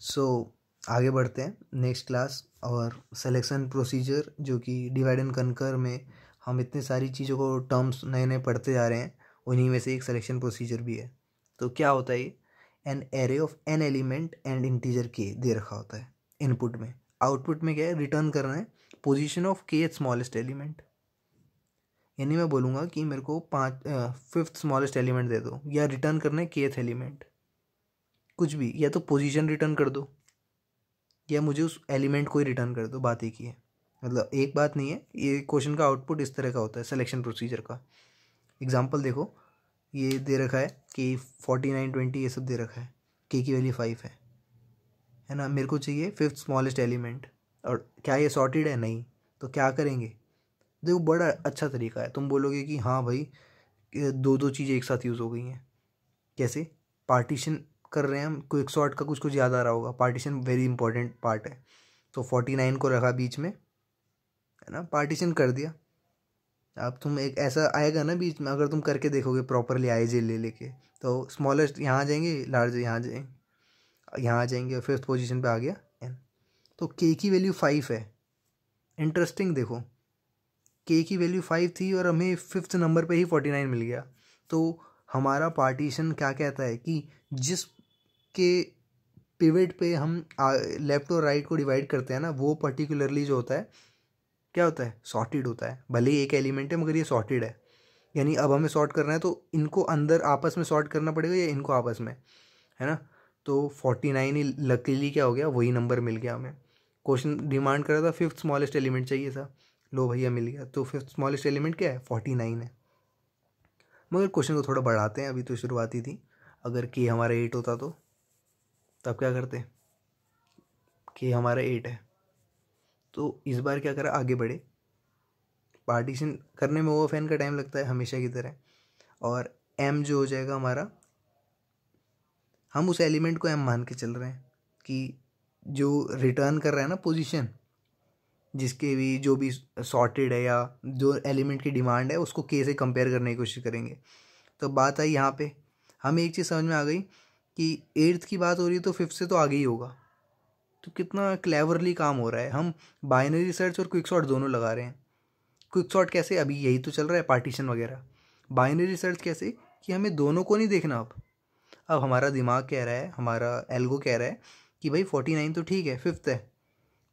सो आगे बढ़ते हैं नेक्स्ट क्लास और सिलेक्शन प्रोसीजर, जो कि डिवाइड एंड कनकर में हम इतनी सारी चीज़ों को टर्म्स नए नए पढ़ते जा रहे हैं, उन्हीं में से एक सिलेक्शन प्रोसीजर भी है। तो क्या होता है ये, an array of an element and integer के दे रखा होता है इनपुट में। आउटपुट में क्या है, रिटर्न करना है पोजीशन ऑफ के स्मॉलेस्ट एलिमेंट। यानी मैं बोलूँगा कि मेरे को फिफ्थ स्मॉलेस्ट एलिमेंट दे दो, या रिटर्न करना है केथ एलिमेंट, कुछ भी, या तो पोजीशन रिटर्न कर दो या मुझे उस एलिमेंट को ही रिटर्न कर दो, बात एक ही है। मतलब एक बात नहीं है, ये क्वेश्चन का आउटपुट इस तरह का होता है सिलेक्शन प्रोसीजर का। एग्जांपल देखो, ये दे रखा है कि 49 20 ये सब दे रखा है, के की वैल्यू 5 है ना। मेरे को चाहिए फिफ्थ स्मॉलेस्ट एलिमेंट, और क्या ये सॉर्टेड है? नहीं। तो क्या करेंगे, देखो बड़ा अच्छा तरीका है। तुम बोलोगे कि हाँ भाई दो दो चीज़ें एक साथ यूज़ हो गई हैं। कैसे? पार्टीशन कर रहे हैं हम, क्विक सॉर्ट का कुछ याद आ रहा होगा, पार्टीशन वेरी इंपॉर्टेंट पार्ट है। तो 49 को रखा बीच में, है ना, पार्टीशन कर दिया। अब तुम एक ऐसा आएगा ना बीच में, अगर तुम करके देखोगे प्रॉपरली आई जे ले लेके, तो स्मॉलेस्ट यहाँ आ जाएंगे, लार्ज यहाँ आ जाएंगे और फिफ्थ पोजीशन पे आ गया एन। तो के की वैल्यू 5 है। इंटरेस्टिंग, देखो के की वैल्यू 5 थी और हमें फिफ्थ नंबर पे ही 49 मिल गया। तो हमारा पार्टीशन क्या कहता है कि जिसके पिवट पे हम लेफ्ट और राइट को डिवाइड करते हैं ना, वो पर्टिकुलरली जो होता है क्या होता है, सॉर्टेड होता है। भले ही एक एलिमेंट है मगर ये सॉर्टेड है। यानी अब हमें सॉर्ट करना है तो इनको अंदर आपस में सॉर्ट करना पड़ेगा या इनको आपस में, है ना। तो 49 ही लकीली क्या हो गया, वही नंबर मिल गया हमें। क्वेश्चन डिमांड कर रहा था फिफ्थ स्मॉलेस्ट एलिमेंट चाहिए था, लो भैया मिल गया। तो फिफ्थ स्मॉलेस्ट एलिमेंट क्या है, 49 है। मगर क्वेश्चन को थोड़ा बढ़ाते हैं, अभी तो शुरुआती थी। अगर के हमारा 8 होता तो तब क्या करते, के हमारा 8 है तो इस बार क्या करा, आगे बढ़े। पार्टीशन करने में वो फैन का टाइम लगता है हमेशा की तरह, और एम जो हो जाएगा हमारा, हम उस एलिमेंट को एम मान के चल रहे हैं कि जो रिटर्न कर रहा है ना पोजीशन, जिसके भी जो भी सॉर्टेड है या जो एलिमेंट की डिमांड है, उसको के से कंपेयर करने की कोशिश करेंगे। तो बात आई यहाँ पे, हमें एक चीज़ समझ में आ गई कि एट्थ की बात हो रही है तो फिफ्थ से तो आगे ही होगा। तो कितना क्लेवरली काम हो रहा है, हम बाइनरी सर्च और क्विक सॉर्ट दोनों लगा रहे हैं। क्विक सॉर्ट कैसे, अभी यही तो चल रहा है पार्टीशन वगैरह। बाइनरी सर्च कैसे, कि हमें दोनों को नहीं देखना। अब हमारा दिमाग कह रहा है, हमारा एल्गो कह रहा है कि भाई 49 तो ठीक है, फिफ्थ है,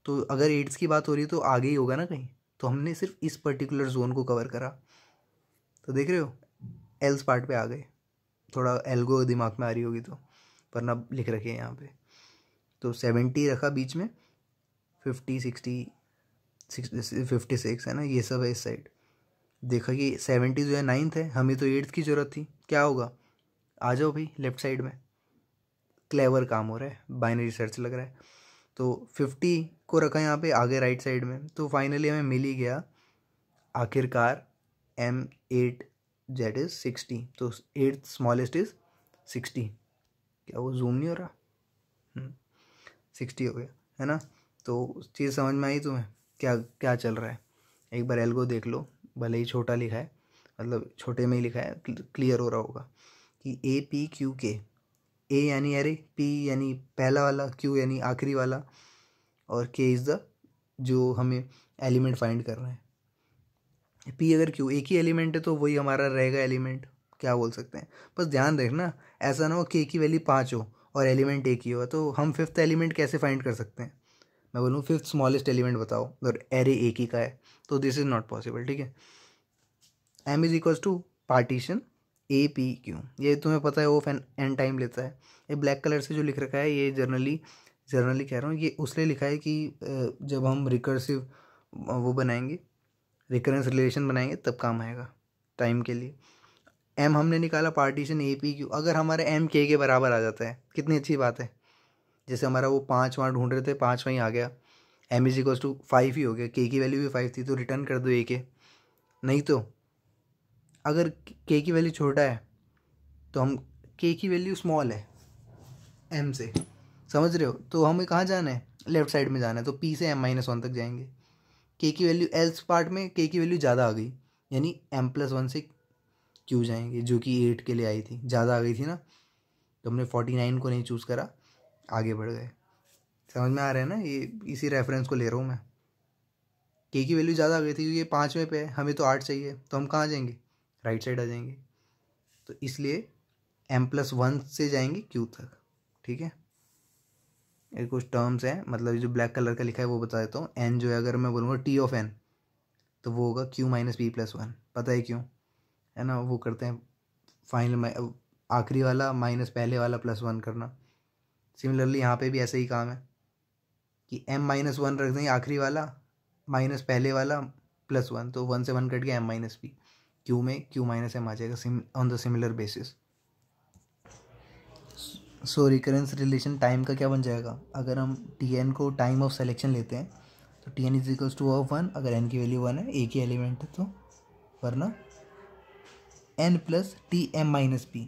तो अगर एट्स की बात हो रही है तो आगे ही होगा ना कहीं। तो हमने सिर्फ इस पर्टिकुलर जोन को कवर करा। तो देख रहे हो, एल्स पार्ट पे आ गए। थोड़ा एल्गो दिमाग में आ रही होगी तो, वरना लिख रखे हैं यहाँ पे। तो 70 रखा बीच में, 50 60 56 है ना, ये सब है इस साइड। देखा कि 70 जो है 9th है, हमें तो 8th की ज़रूरत थी। क्या होगा, आ जाओ भाई लेफ्ट साइड में। क्लेवर काम हो रहा है, बाइनरी सर्च लग रहा है। तो 50 को रखा यहाँ पे आगे राइट साइड में। तो फाइनली हमें मिल ही गया आखिरकार M8 दैट इज़ 60। तो 8th स्मॉलेस्ट इज़ 60। क्या वो जूम नहीं हो रहा, 60 हो गया, है ना। तो चीज़ समझ में आई तुम्हें, क्या क्या चल रहा है। एक बार एल्गो देख लो, भले ही छोटा लिखा है, मतलब छोटे में ही लिखा है, क्लियर हो रहा होगा कि APQK। ए यानी एरे, पी यानी पहला वाला, क्यू यानी आखिरी वाला, और के इज़ द जो हमें एलिमेंट फाइंड करना है। पी अगर क्यू एक ही एलिमेंट है तो वही हमारा रहेगा एलिमेंट, क्या बोल सकते हैं। बस ध्यान रखना, ऐसा ना हो के की वैल्यू 5 हो और एलिमेंट एक ही हो, तो हम फिफ्थ एलिमेंट कैसे फाइंड कर सकते हैं। मैं बोलूँ फिफ्थ स्मॉलेस्ट एलिमेंट बताओ और एरे एक ही का है, तो दिस इज़ नॉट पॉसिबल, ठीक है। M is equals to partition APQ। ये तुम्हें पता है ऑफ एन टाइम लेता है। ये ब्लैक कलर से जो लिख रखा है, ये जर्नली कह रहा हूँ, ये उसलिए लिखा है कि जब हम रिकर्सिव वो बनाएंगे, रिकरेंस रिलेशन बनाएंगे, तब काम आएगा टाइम के लिए। एम हमने निकाला पार्टीशन APQ, अगर हमारे एम के बराबर आ जाता है, कितनी अच्छी बात है। जैसे हमारा वो 5 वहाँ ढूंढ रहे थे, 5 वहीं आ गया, एम इज इक्वल्स टू 5 ही हो गया, के की वैल्यू भी 5 थी तो रिटर्न कर दो ए के। नहीं तो अगर के की वैल्यू छोटा है तो हम, के की वैल्यू स्मॉल है एम से, समझ रहे हो, तो हमें कहाँ जाना है, लेफ्ट साइड में जाना है, तो पी से M-1 तक जाएंगे। के की वैल्यू एल्स पार्ट में के की वैल्यू ज़्यादा आ गई, यानी M+1 से क्यू जाएंगे, जो कि 8 के लिए आई थी, ज़्यादा आ गई थी ना, तो हमने 49 को नहीं चूज़ करा, आगे बढ़ गए। समझ में आ रहा है ना, ये इसी रेफरेंस को ले रहा हूँ मैं। के की वैल्यू ज़्यादा आ गई थी क्योंकि ये 5वें पे है, हमें तो 8 चाहिए, तो हम कहाँ जाएंगे, राइट साइड आ जाएंगे। तो इसलिए m+1 से जाएंगे q तक। ठीक है, ये कुछ टर्म्स हैं, मतलब जो ब्लैक कलर का लिखा है वो बता देता हूँ। n जो है अगर मैं बोलूँगा t ऑफ n तो वो होगा q - p+1। पता है क्यों, है ना, वो करते हैं फाइनल आखिरी वाला माइनस पहले वाला +1 करना। सिमिलरली यहाँ पे भी ऐसा ही काम है कि m-1 रख देंगे आखिरी वाला माइनस पहले वाला +1, तो 1 से 1 कट गया m-p, q में q - m आ जाएगा on the similar basis. So recurrence relation time का क्या बन जाएगा, अगर हम Tn को टाइम ऑफ सिलेक्शन लेते हैं तो Tn = of 1, अगर n की वैल्यू 1 है, एक ही एलिमेंट है तो, वरना n + Tm-p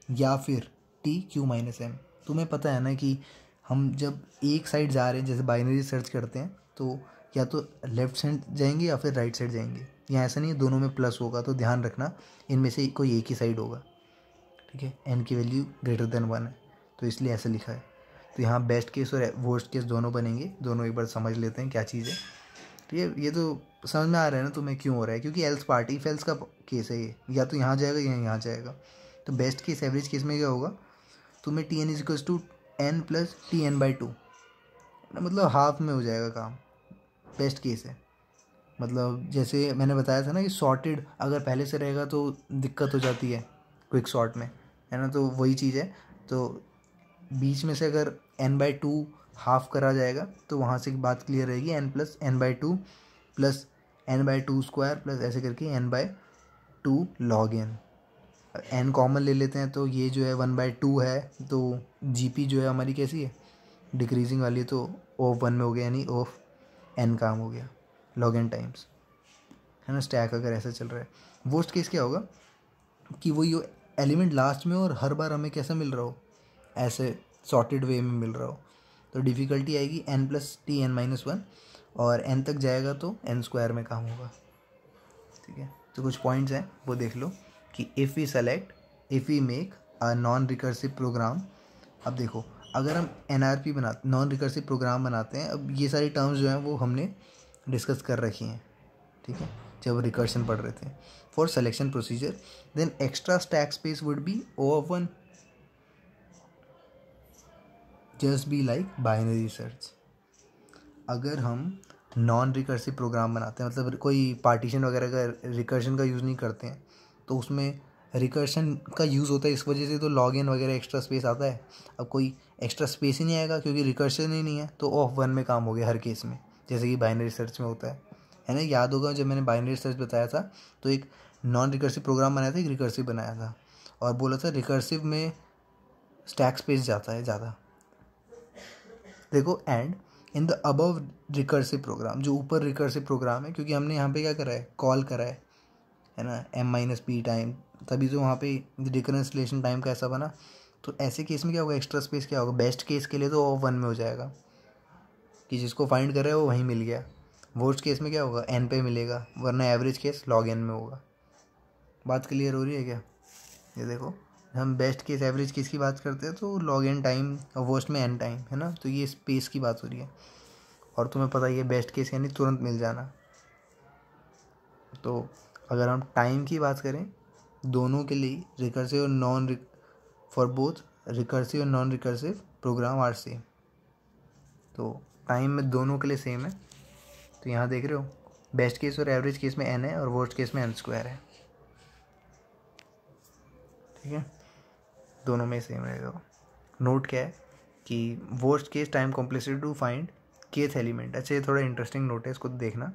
या फिर Tq - m। तुम्हें पता है ना कि हम जब एक साइड जा रहे हैं, जैसे बाइनरी सर्च करते हैं, तो या तो लेफ्ट साइड जाएंगे या फिर राइट साइड जाएंगे। यहाँ ऐसा नहीं है, दोनों में प्लस होगा, तो ध्यान रखना इनमें से कोई एक ही साइड होगा। ठीक है, n की वैल्यू > 1 है तो इसलिए ऐसा लिखा है। तो यहाँ बेस्ट केस और वर्स्ट केस दोनों बनेंगे, दोनों एक बार समझ लेते हैं क्या चीज़ है। तो ये तो समझ में आ रहा है ना तुम्हें क्यों हो रहा है, क्योंकि एल्स पार्ट, इफ एल्स का केस है ये, या तो यहाँ जाएगा या यहाँ जाएगा। तो बेस्ट केस एवरेज केस में क्या होगा, तुम्हें Tn = n + Tn/2, मतलब हाफ में हो जाएगा काम, बेस्ट केस है। मतलब जैसे मैंने बताया था ना कि सॉर्टेड अगर पहले से रहेगा तो दिक्कत हो जाती है क्विक सॉर्ट में, है ना, तो वही चीज़ है। तो बीच में से अगर n/2 हाफ करा जाएगा तो वहाँ से बात क्लियर रहेगी, n + n/2 + n/2² प्लस ऐसे करके n/2 log n। n common ले लेते हैं तो ये जो है 1/2 है, तो GP जो है हमारी कैसी है, डिक्रीजिंग वाली, तो ऑफ 1 में हो गया, यानी ऑफ n काम हो गया log n टाइम्स, है ना, स्टैक अगर ऐसा चल रहा है। वर्स्ट केस क्या होगा कि वो ये एलिमेंट लास्ट में और हर बार हमें कैसा मिल रहा हो, ऐसे सॉर्टेड वे में मिल रहा हो, तो डिफ़िकल्टी आएगी n + Tn-1, और n तक जाएगा तो n² में काम होगा। ठीक है, तो कुछ पॉइंट्स हैं वो देख लो कि if we make a non recursive program. अब देखो, अगर हम NRP बनाते, नॉन रिकर्सिव प्रोग्राम बनाते हैं, अब ये सारी टर्म्स जो हैं वो हमने डिस्कस कर रखी हैं, ठीक है, जब रिकर्शन पढ़ रहे थे। For selection procedure then extra stack space would be O(1), just be like binary search. अगर हम नॉन रिकर्सिव प्रोग्राम बनाते हैं, मतलब कोई पार्टीशन वगैरह का रिकर्शन का यूज़ नहीं करते हैं, तो उसमें रिकर्शन का यूज़ होता है, इस वजह से तो log n वगैरह एक्स्ट्रा स्पेस आता है। अब कोई एक्स्ट्रा स्पेस ही नहीं आएगा क्योंकि रिकर्शन ही नहीं है, तो ऑफ 1 में काम हो गया हर केस में, जैसे कि बाइनरी सर्च में होता है ना। याद होगा जब मैंने बाइनरी सर्च बताया था तो एक नॉन रिकर्सिव प्रोग्राम बनाया था, एक रिकर्सिव बनाया था, और बोला था रिकर्सिव में स्टैक स्पेस जाता है ज़्यादा। देखो, and in the above recursive program, जो ऊपर रिकर्सिव प्रोग्राम है, क्योंकि हमने यहाँ पे क्या करा है, कॉल करा है ना, m - p टाइम, तभी तो वहाँ पे रिकरेंसलेशन टाइम का ऐसा बना। तो ऐसे केस में क्या होगा, एक्स्ट्रा स्पेस क्या होगा, बेस्ट केस के लिए तो ऑफ 1 में हो जाएगा कि जिसको फाइंड कर रहे हो वो वहीं मिल गया। वर्स्ट केस में क्या होगा, n पे मिलेगा, वरना एवरेज केस log n में होगा। बात क्लियर हो रही है क्या। ये देखो, हम बेस्ट केस एवरेज केस की बात करते हैं तो log n टाइम और वर्स्ट में n टाइम, है ना, तो ये स्पेस की बात हो रही है। और तुम्हें पता ही है बेस्ट केस यानी तुरंत मिल जाना। तो अगर हम टाइम की बात करें, दोनों के लिए रिकर्सिव और नॉन फॉर बोथ रिकर्सिव और non recursive program are same, तो टाइम में दोनों के लिए सेम है। तो यहाँ देख रहे हो, बेस्ट केस और एवरेज केस में n है और वर्स्ट केस में n² है। ठीक है, दोनों में सेम रहेगा। नोट क्या है कि worst case time complexity to find kth element. अच्छा, ये थोड़ा इंटरेस्टिंग नोट है, इसको देखना।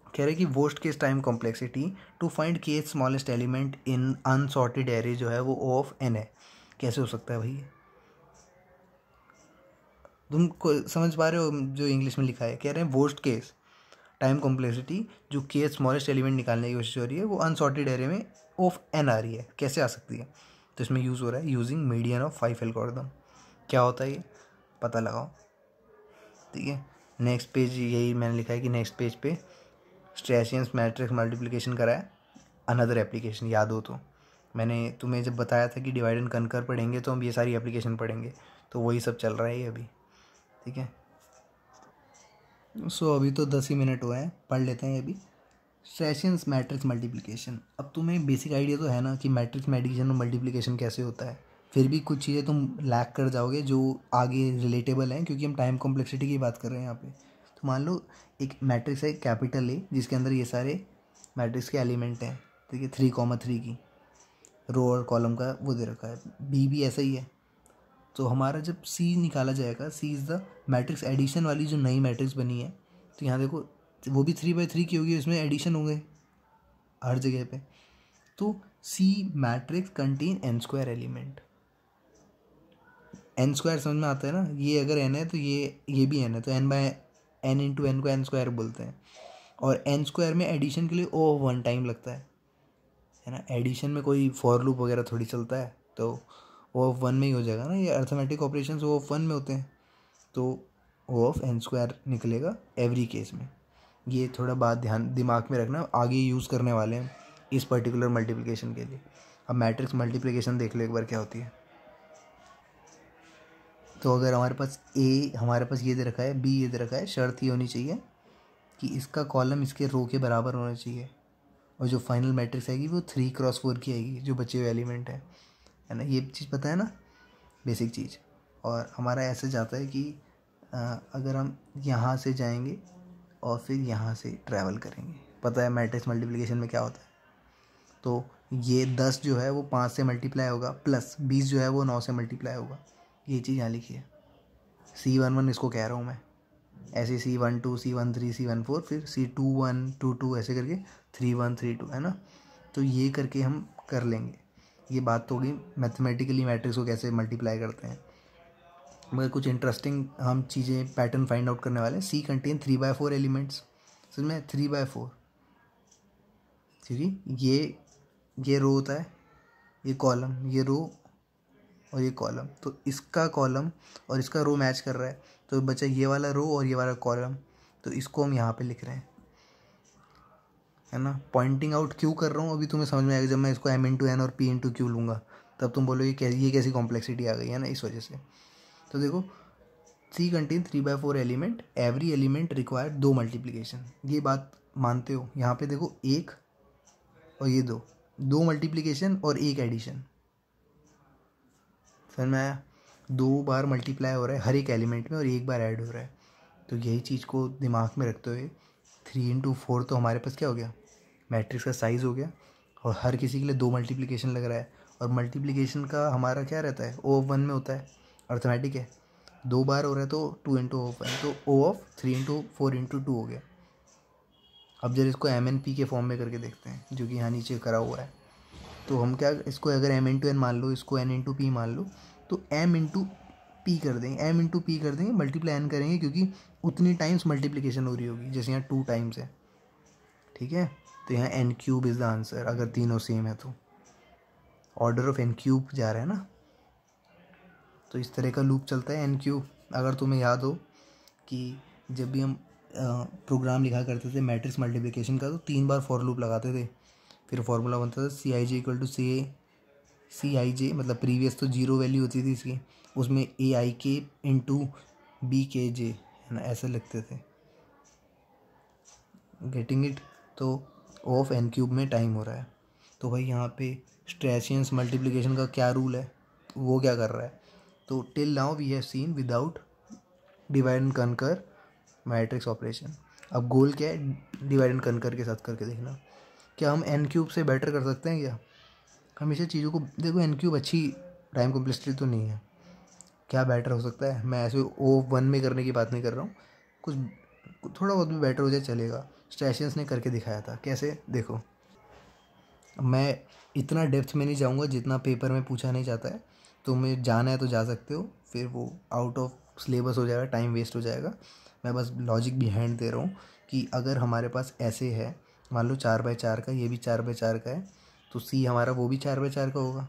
कह रहे कि worst case time complexity to find kth smallest element in unsorted array जो है वो O ऑफ n है। कैसे हो सकता है भाई, तुम समझ पा रहे हो जो इंग्लिश में लिखा है। कह रहे हैं वर्स्ट केस टाइम कॉम्प्लेक्सिटी जो kth स्मॉलेस्ट एलिमेंट निकालने की कोशिश हो रही है वो अनसॉर्टेड एरे में O ऑफ n आ रही है, कैसे आ सकती है। तो इसमें यूज़ हो रहा है यूजिंग मीडियन ऑफ 5 एल्गोरिथम। क्या होता है ये पता लगाओ। ठीक है, नेक्स्ट पेज यही मैंने लिखा है कि नेक्स्ट पेज पे स्ट्रेशियंस मैट्रिक्स मल्टीप्लिकेशन करा है, अनदर एप्लीकेशन, याद हो तो मैंने तुम्हें जब बताया था कि डिवाइड एंड कनकर पढ़ेंगे तो हम ये सारी एप्लीकेशन पढ़ेंगे, तो वही सब चल रहा है ये अभी। ठीक है, सो अभी तो 10 ही मिनट हुए हैं, पढ़ लेते हैं अभी। स्ट्रैशियंस मैट्रिक्स मल्टीप्लिकेशन। अब तुम्हें बेसिक आइडिया तो है ना कि मैट्रिक्स में एडिशन और मल्टीप्लिकेशन कैसे होता है। फिर भी कुछ चीज़ें तुम लैक कर जाओगे जो आगे रिलेटेबल हैं, क्योंकि हम टाइम कॉम्प्लेक्सिटी की बात कर रहे हैं यहाँ पे। तो मान लो एक मैट्रिक्स है कैपिटल ए, जिसके अंदर ये सारे मैट्रिक्स के एलिमेंट हैं। ठीक है, 3,3 की रो और कॉलम का वो दे रखा है। बी भी ऐसा ही है। तो हमारा जब सी निकाला जाएगा, सी इज़ द मैट्रिक्स एडिशन वाली जो नई मैट्रिक्स बनी है। तो यहाँ देखो, वो भी 3/3 की होगी, इसमें एडिशन हो गए हर जगह पे। तो C matrix contain N square element. N square समझ में आता है ना, ये अगर एन है तो ये भी एन है, तो N by N into N को एन स्क्वायर बोलते हैं। और एन स्क्वायर में एडिशन के लिए ओ ऑफ 1 टाइम लगता है ना। एडिशन में कोई फॉर लूप वगैरह थोड़ी चलता है, तो ओ ऑफ 1 में ही हो जाएगा ना, ये अर्थमेटिक ऑपरेशंस ओ ऑफ 1 में होते हैं। तो ओ ऑफ एन स्क्वायर निकलेगा एवरी केस में। ये थोड़ा बात दिमाग में रखना, आगे यूज़ करने वाले हैं इस पर्टिकुलर मल्टीप्लिकेशन के लिए। अब मैट्रिक्स मल्टीप्लिकेशन देख लो एक बार क्या होती है। तो अगर हमारे पास ये दे रखा है, बी ये दे रखा है, शर्त ये होनी चाहिए कि इसका कॉलम इसके रो के बराबर होना चाहिए, और जो फाइनल मैट्रिक्स आएगी वो 3x4 की आएगी, जो बचे हुए एलिमेंट है ना। ये चीज़ पता है ना, बेसिक चीज़। और हमारा ऐसे जाता है कि अगर हम यहाँ से जाएंगे और फिर यहाँ से ट्रैवल करेंगे, पता है मैट्रिक्स मल्टीप्लिकेशन में क्या होता है। तो ये 10 जो है वो 5 से मल्टीप्लाई होगा, प्लस 20 जो है वो 9 से मल्टीप्लाई होगा। ये चीज़ यहाँ लिखी है। C11 इसको कह रहा हूँ मैं, ऐसे C12 C13 C14 फिर C21 22 ऐसे करके 31 32 है ना। तो ये करके हम कर लेंगे। ये बात तो होगी मैथमेटिकली मैट्रिक्स को कैसे मल्टीप्लाई करते हैं, मगर कुछ इंटरेस्टिंग हम चीज़ें पैटर्न फाइंड आउट करने वाले हैं। सी कंटेन 3/4 एलिमेंट्स, समझ में 3/4, क्योंकि ये रो होता है, ये कॉलम, ये रो और ये कॉलम। तो इसका कॉलम और इसका रो मैच कर रहा है, तो बचा ये वाला रो और ये वाला कॉलम। तो इसको हम यहाँ पे लिख रहे हैं, है ना। पॉइंटिंग आउट क्यों कर रहा हूँ अभी तुम्हें समझ में आएगा जब मैं इसको m/n और p/q लूँगा, तब तुम बोलोगे ये कैसी कॉम्प्लेक्सिटी आ गई है ना, इस वजह से। तो देखो, C contain 3/4 element, every element require 2 multiplication. ये बात मानते हो। यहाँ पे देखो, एक और ये दो मल्टीप्लिकेशन और एक एडिशन, समझ में आया। 2 बार मल्टीप्लाई हो रहा है हर एक एलिमेंट में और 1 बार ऐड हो रहा है। तो यही चीज़ को दिमाग में रखते हुए 3/4 तो हमारे पास क्या हो गया, मैट्रिक्स का साइज़ हो गया। और हर किसी के लिए 2 मल्टीप्लिकेशन लग रहा है, और मल्टीप्लिकेशन का हमारा क्या रहता है, O ऑफ 1 में होता है, अर्थमेटिक है। 2 बार हो रहा है तो 2 इंटू O ऑफ 1, तो O ऑफ 3/4 हो गया। अब जब इसको MNP के फॉर्म में करके देखते हैं, जो कि यहाँ नीचे करा हुआ है। तो हम क्या, इसको अगर m/n मान लो, इसको n/p मान लो, तो m/p कर देंगे, m/p कर देंगे, मल्टीप्लाई n करेंगे, क्योंकि उतनी टाइम्स मल्टीप्लिकेशन हो रही होगी, जैसे यहाँ 2 टाइम्स है। ठीक है, तो यहाँ n³ इज़ द आंसर, अगर तीनों सेम है तो ऑर्डर ऑफ n³ जा रहा है ना। तो इस तरह का लूप चलता है n³। अगर तुम्हें याद हो कि जब भी हम प्रोग्राम लिखा करते थे मैट्रिक्स मल्टीप्लिकेशन का, तो 3 बार फॉर लूप लगाते थे। फिर फॉर्मूला बनता था CIJ मतलब प्रीवियस तो 0 वैल्यू होती थी इसकी, उसमें AIK इंटू BKJ, है ना, ऐसे लिखते थे। Getting it. तो ऑफ n³ में टाइम हो रहा है। तो भाई यहाँ पे स्ट्रैशियंस मल्टीप्लिकेशन का क्या रूल है, वो क्या कर रहा है। तो till now we have seen without divide and conquer matrix operation. अब गोल क्या है, डिवाइड एंड कनकर के साथ करके देखना, क्या हम n³ से बेटर कर सकते हैं क्या। हमेशा चीज़ों को देखो, n³ अच्छी टाइम कॉम्प्लेक्सिटी तो नहीं है, क्या बेटर हो सकता है। मैं ऐसे O1 में करने की बात नहीं कर रहा हूँ, कुछ थोड़ा बहुत भी बेटर हो जाए चलेगा। स्ट्रैशियंस ने करके दिखाया था, कैसे देखो। मैं इतना डेप्थ में नहीं जाऊँगा जितना पेपर में पूछा नहीं जाता है। तुम्हें जाना है तो जा सकते हो, फिर वो आउट ऑफ सिलेबस हो जाएगा, टाइम वेस्ट हो जाएगा। मैं बस लॉजिक बिहाइंड दे रहा हूँ कि अगर हमारे पास ऐसे है, मान लो 4/4 का, ये भी 4/4 का है, तो सी हमारा वो भी 4/4 का होगा,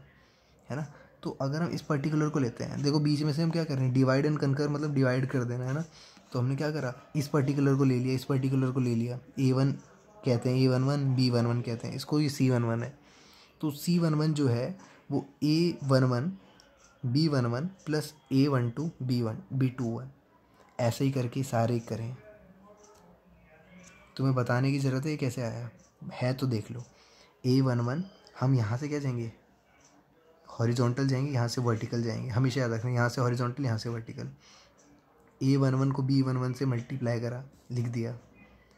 है ना। तो अगर हम इस पर्टिकुलर को लेते हैं, देखो बीच में से हम क्या कर रहे हैं, डिवाइड एंड कनकर, मतलब डिवाइड कर देना, है ना। तो हमने क्या करा, इस पर्टिकुलर को ले लिया, इस पर्टिकुलर को ले लिया। A1 कहते हैं A11, B11 कहते हैं इसको, ये C11 है। तो C11 जो है वो A11 B11 plus A12 B21 ऐसे ही करके सारे करें। तुम्हें बताने की ज़रूरत है ये कैसे आया है, तो देख लो। A11 हम यहाँ से क्या जाएंगे, हॉरिजॉन्टल जाएंगे, यहाँ से वर्टिकल जाएंगे, हमेशा याद रखना, यहाँ से हॉरिजॉन्टल, यहाँ से वर्टिकल। A11 को B11 से मल्टीप्लाई करा, लिख दिया।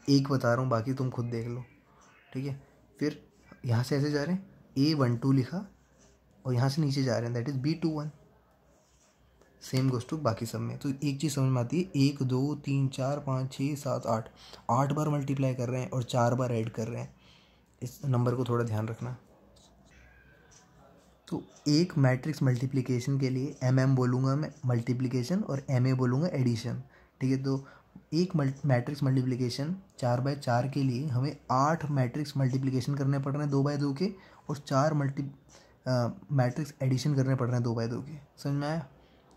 एक बता रहा हूँ, बाकी तुम खुद देख लो, ठीक है। फिर यहाँ से ऐसे जा रहे हैं, A12 लिखा और यहाँ से नीचे जा रहे हैं, that is B21। Same goes to बाकी सब में। तो एक चीज़ समझ में आती है, 1 2 3 4 5 6 7 8 8 बार मल्टीप्लाई कर रहे हैं और 4 बार ऐड कर रहे हैं। इस नंबर को थोड़ा ध्यान रखना। तो एक मैट्रिक्स मल्टीप्लिकेशन के लिए MM बोलूँगा मैं मल्टीप्लिकेशन और MA बोलूँगा एडिशन, ठीक है। तो एक मैट्रिक्स मल्टीप्लिकेशन 4/4 के लिए हमें 8 मैट्रिक्स मल्टीप्लिकेशन करने पड़ रहे हैं 2/2 के, और 4 मैट्रिक्स एडिशन करने पड़ रहे हैं 2/2 के। समझ में आया?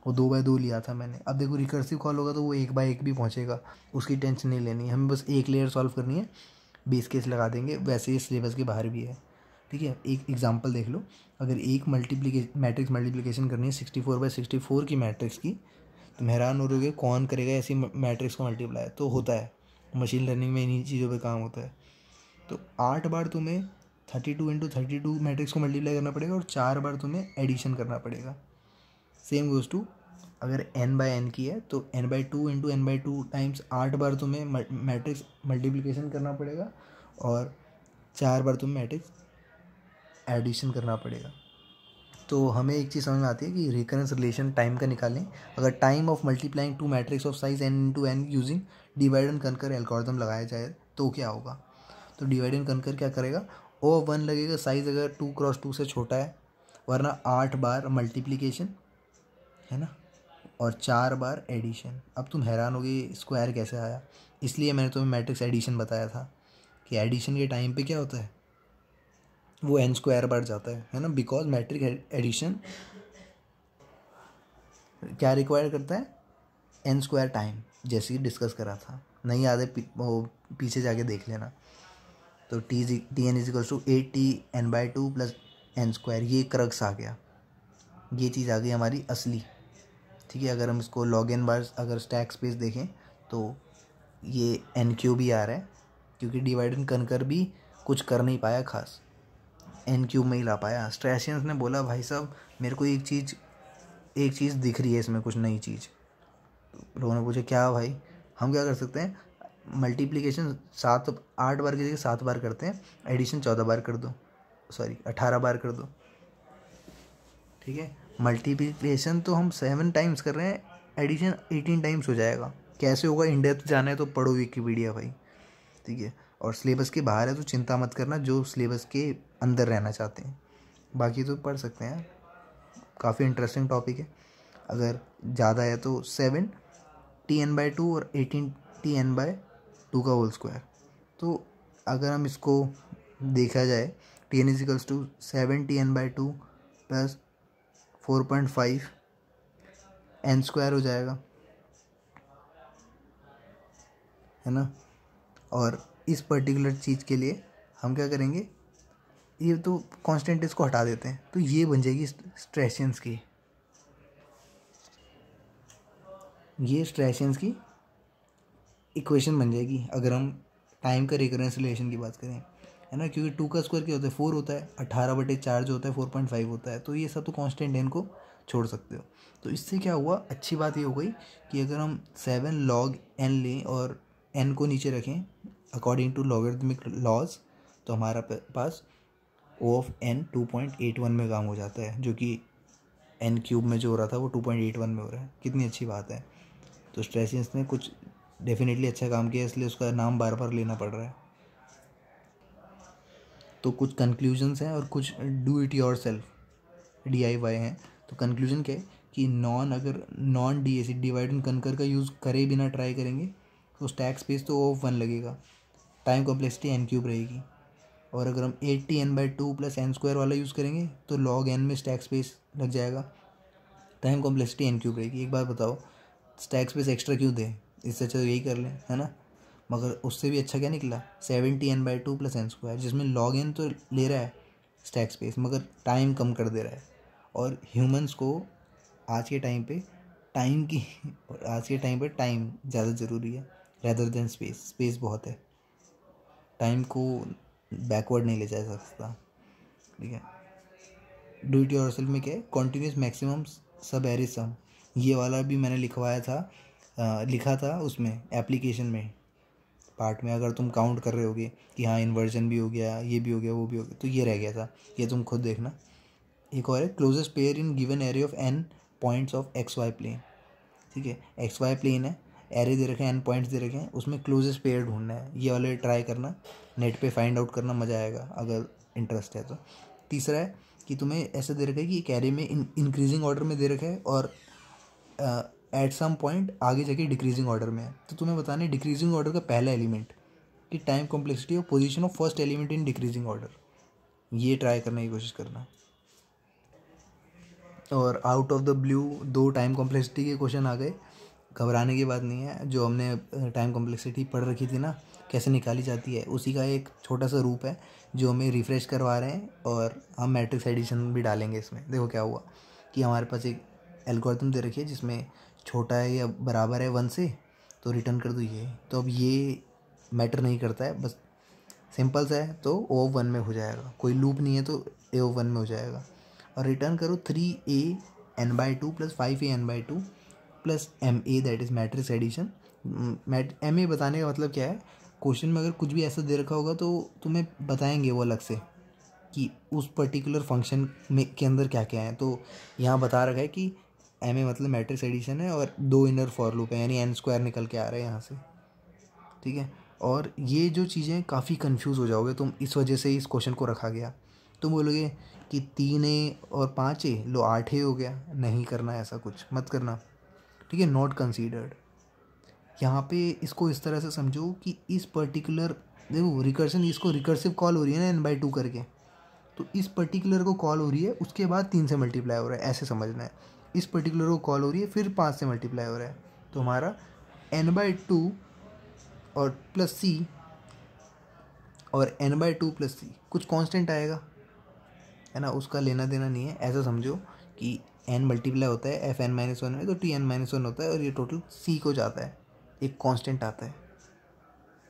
वो 2/2 लिया था मैंने। अब देखो रिकर्सिव कॉल होगा तो वो 1/1 भी पहुँचेगा, उसकी टेंशन नहीं लेनी, हमें बस एक लेयर सॉल्व करनी है, बेस केस लगा देंगे, वैसे ही सिलेबस के बाहर भी है, ठीक है। एक एग्जांपल देख लो, अगर एक मैट्रिक्स मल्टीप्लिकेशन करनी है 64/64 की मैट्रिक्स की, तो हैरान हो रहोगे कौन करेगा ऐसी मैट्रिक्स को मल्टीप्लाई। तो होता है, मशीन लर्निंग में इन्हीं चीज़ों पे काम होता है। तो 8 बार तुम्हें 32 × 32 मैट्रिक्स को मल्टीप्लाई करना पड़ेगा और 4 बार तुम्हें एडिशन करना पड़ेगा। सेम गोज़ टू अगर n/n की है तो n/2 × n/2 टाइम्स 8 बार तुम्हें मैट्रिक्स मल्टीप्लिकेशन करना पड़ेगा और 4 बार तुम्हें मैट्रिक्स एडिशन करना पड़ेगा। तो हमें एक चीज़ समझ में आती है कि रिकरेंस रिलेशन टाइम का निकालें। अगर time of multiplying two matrix of size n × n using divide and conquer algorithm लगाया जाए तो क्या होगा। तो डिवाइड एंड कनकर क्या करेगा, O1 लगेगा साइज़ अगर 2×2 से छोटा है, वरना 8 बार मल्टीप्लिकेशन है ना, और 4 बार एडिशन। अब तुम हैरान होगे स्क्वायर कैसे आया, इसलिए मैंने तुम्हें मैट्रिक्स एडिशन बताया था कि एडिशन के टाइम पे क्या होता है, वो n² बढ़ जाता है ना, बिकॉज मैट्रिक्स एडिशन क्या रिक्वायर करता है, n² टाइम, जैसे कि डिस्कस करा था। नहीं याद है वो पीछे जाके देख लेना। तो Tn = 8Tn/2 + n², ये क्रक्स आ गया, ये चीज़ आ गई हमारी असली, ठीक है। अगर हम इसको log n बार अगर स्टैक स्पेस देखें तो ये n³ भी आ रहा है, क्योंकि डिवाइड एंड कनकर भी कुछ कर नहीं पाया खास, n³ में ही ला पाया। स्ट्रैशियंस ने बोला भाई साहब मेरे को एक चीज़ दिख रही है इसमें, कुछ नई चीज़। लोगों ने पूछा क्या भाई, हम क्या कर सकते हैं, मल्टीप्लिकेशन 8 बार की जगह 7 बार करते हैं, एडिशन 14 बार कर दो, सॉरी 18 बार कर दो, ठीक है। मल्टीप्लिकेशन तो हम 7 टाइम्स कर रहे हैं, एडिशन 18 टाइम्स हो जाएगा। कैसे होगा, इन डेप्थ जाना है तो पढ़ो विकिपीडिया भाई, ठीक है। और सिलेबस के बाहर है तो चिंता मत करना, जो सिलेबस के अंदर रहना चाहते हैं, बाकी तो पढ़ सकते हैं, काफ़ी इंटरेस्टिंग टॉपिक है। अगर ज़्यादा है तो 7Tn/2 और 18Tn/2 का होल स्क्वायर। तो अगर हम इसको देखा जाए, Tn = 7Tn/2 + 4.5 n² हो जाएगा, है ना। और इस पर्टिकुलर चीज़ के लिए हम क्या करेंगे, ये तो कांस्टेंट इसको हटा देते हैं, तो ये बन जाएगी स्ट्रैशियंस की, ये स्ट्रैशियंस की इक्वेशन बन जाएगी अगर हम टाइम का रिकरेंस रिलेशन की बात करें, है ना। क्योंकि 2 का स्क्वायर क्या होता है, 4 होता है, 18/4 जो होता है 4.5 होता है, तो ये सब तो कांस्टेंट है, इनको छोड़ सकते हो। तो इससे क्या हुआ, अच्छी बात ये हो गई कि अगर हम 7 log n लें और n को नीचे रखें अकॉर्डिंग टू लॉगरिथमिक लॉज, तो हमारा पास O(n) 2.81 में काम हो जाता है, जो कि n³ में जो हो रहा था वो 2.81 में हो रहा है। कितनी अच्छी बात है। तो स्ट्रैशियंस ने कुछ डेफिनेटली अच्छा काम किया, इसलिए उसका नाम बार बार लेना पड़ रहा है। तो कुछ कंक्लूजन्स हैं और कुछ do it your self DIY हैं। तो कंक्लूजन क्या है कि अगर non DAC divide and conquer का यूज़ करे बिना ट्राई करेंगे तो स्टैक स्पेस तो O(1) लगेगा, टाइम कॉम्प्लेक्सिटी n³ रहेगी। और अगर हम 8Tn/2 + n² वाला यूज़ करेंगे तो log n में स्टैक स्पेस लग जाएगा, टाइम कॉम्प्लेक्सिटी n³ रहेगी। एक बात बताओ, स्टैक स्पेस एक्स्ट्रा क्यों दें, इससे अच्छा तो यही कर लें, है ना। मगर उससे भी अच्छा क्या निकला, 7Tn/2 + n², जिसमें log n तो ले रहा है स्टैक स्पेस, मगर टाइम कम कर दे रहा है। और ह्यूमंस को आज के टाइम पे टाइम ज़्यादा ज़रूरी है रेदर देन स्पेस। स्पेस बहुत है, टाइम को बैकवर्ड नहीं ले जा सकता। ठीक है, डू इट योरसेल्फ में क्या है, कॉन्टिन्यूस मैक्सिमम सब एरी सम, ये वाला भी मैंने लिखा था उसमें एप्लीकेशन में पार्ट में। अगर तुम काउंट कर रहे होगे कि हाँ इन्वर्जन भी हो गया, ये भी हो गया, वो भी हो गया, तो ये रह गया था, ये तुम खुद देखना। एक और है closest pair in given array of n points of X Y plane. ठीक है, एक्स वाई प्लेन है, एरे दे रखे हैं, n पॉइंट्स दे रखे हैं, उसमें क्लोजेस्ट पेयर ढूंढना है। ये वाले ट्राई करना, नेट पे फाइंड आउट करना, मज़ा आएगा अगर इंटरेस्ट है तो। तीसरा है कि तुम्हें ऐसा दे रखा है कि एक एरे में इंक्रीजिंग ऑर्डर में दे रखा है और एट सम पॉइंट आगे जाके डिक्रीजिंग ऑर्डर में है, तो तुम्हें बताना है डिक्रीजिंग ऑर्डर का पहला एलिमेंट कि टाइम कॉम्प्लेक्सिटी और position of first element in decreasing order. ये ट्राई करने की कोशिश करना। और out of the blue 2 time complexity के क्वेश्चन आ गए, घबराने की बात नहीं है। जो हमने टाइम कॉम्प्लेक्सिटी पढ़ रखी थी ना, कैसे निकाली जाती है, उसी का एक छोटा सा रूप है जो हमें रिफ़्रेश करवा रहे हैं। और हम मैट्रिक्स एडिशन भी डालेंगे इसमें। देखो क्या हुआ कि हमारे पास एक एल्गोरिथम दे रखी है जिसमें छोटा है या बराबर है 1 से, तो रिटर्न कर दो ये। तो अब ये मैटर नहीं करता है, बस सिंपल सा है, तो ओ 1 में हो जाएगा। कोई लूप नहीं है तो ए ओ 1 में हो जाएगा। और रिटर्न करो 3a(n/2 + 5a(n/2 + ma), that is matrix addition. ma बताने का मतलब क्या है, क्वेश्चन में अगर कुछ भी ऐसा दे रखा होगा तो तुम्हें बताएंगे वो अलग से कि उस पर्टिकुलर फंक्शन में के अंदर क्या क्या है। तो यहाँ बता रखा है कि ma मतलब मैट्रिक्स एडिशन है और 2 इनर फॉर लूप है, यानी n² निकल के आ रहा है यहाँ से। ठीक है, और ये जो चीज़ें काफ़ी कंफ्यूज हो जाओगे तुम, इस वजह से इस क्वेश्चन को रखा गया। तुम बोलोगे कि 3a और 5a लो 8a हो गया, नहीं करना ऐसा कुछ, मत करना। ठीक है, नॉट कंसीडर्ड। यहाँ पे इसको इस तरह से समझो कि इस पर्टिकुलर, देखो रिकर्शन, इसको रिकर्सिव कॉल हो रही है ना n/2 करके, तो इस पर्टिकुलर को कॉल हो रही है, उसके बाद 3 से मल्टीप्लाई हो रहा है, ऐसे समझना है। इस पर्टिकुलर को कॉल हो रही है, फिर 5 से मल्टीप्लाई हो रहा है, तो हमारा n/2 और प्लस c और n/2 + c कुछ कांस्टेंट आएगा, है ना, उसका लेना देना नहीं है। ऐसा समझो कि n मल्टीप्लाई होता है fn - 1 में, तो tn - 1 होता है और ये टोटल c को जाता है, एक कांस्टेंट आता है।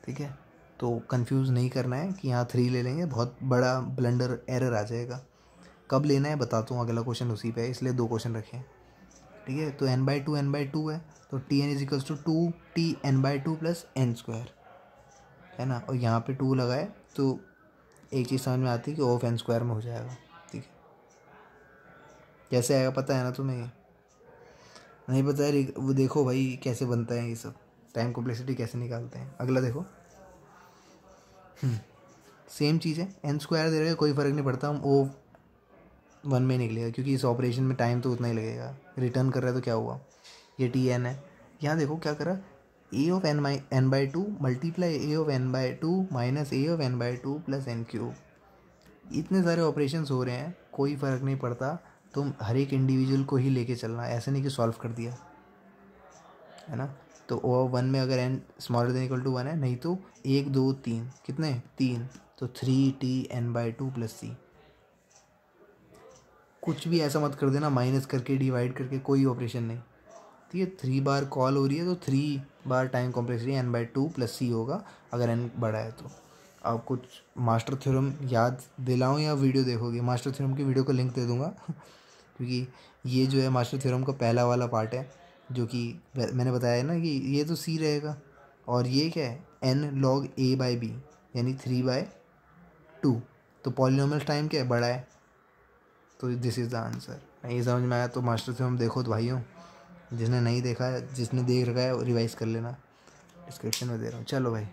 ठीक है, तो कंफ्यूज नहीं करना है कि यहाँ 3 ले लेंगे, बहुत बड़ा ब्लंडर एरर आ जाएगा। कब लेना है बताता हूँ, अगला क्वेश्चन उसी पे है, इसलिए 2 क्वेश्चन रखे हैं। ठीक है, तो n/2 है, तो tn = 2t(n/2 + n²), है ना। और यहाँ पे 2 लगाए तो एक चीज़ समझ में आती है कि ऑफ n² में हो जाएगा। ठीक है, कैसे आएगा पता है ना तुम्हें? ये नहीं पता है, वो देखो भाई कैसे बनता है ये सब, टाइम कॉम्प्लेक्सिटी कैसे निकालते हैं। अगला देखो, सेम चीज़ है, n² दे रहे कोई फ़र्क नहीं पड़ता, हम ओ 1 में निकलेगा क्योंकि इस ऑपरेशन में टाइम तो उतना ही लगेगा। रिटर्न कर रहा है तो क्या हुआ, ये tn है। यहाँ देखो क्या करा, a(n/2) multiply a(n/2) minus a(n/2 + n³). इतने सारे ऑपरेशंस हो रहे हैं, कोई फ़र्क नहीं पड़ता, तुम हर एक इंडिविजुअल को ही लेके चलना, ऐसे नहीं कि सॉल्व कर दिया, है ना। तो ओ 1 में अगर n ≤ 1 है, नहीं तो 1 2 3 कितने 3, तो 3t(n/2 + c). कुछ भी ऐसा मत कर देना माइनस करके डिवाइड करके, कोई ऑपरेशन नहीं। ठीक है, 3 बार कॉल हो रही है तो 3 बार टाइम कॉम्प्लेक्सिटी n/2 + c होगा, अगर n बड़ा है तो। अब कुछ मास्टर थ्योरम याद दिलाऊं या वीडियो देखोगे? मास्टर थ्योरम की वीडियो को लिंक दे दूंगा क्योंकि ये जो है मास्टर थ्योरम का पहला वाला पार्ट है, जो कि मैंने बताया है ना कि ये तो c रहेगा, और ये क्या है n log a/b, यानी 3/2। तो पॉलिनोमियल टाइम क्या है, बड़ा है, तो दिस इज़ द आंसर। नहीं समझ में आया तो मास्टर थ्योरम देखो तो भाइयों, जिसने नहीं देखा है, जिसने देख रखा है रिवाइज कर लेना, डिस्क्रिप्शन में दे रहा हूँ। चलो भाई।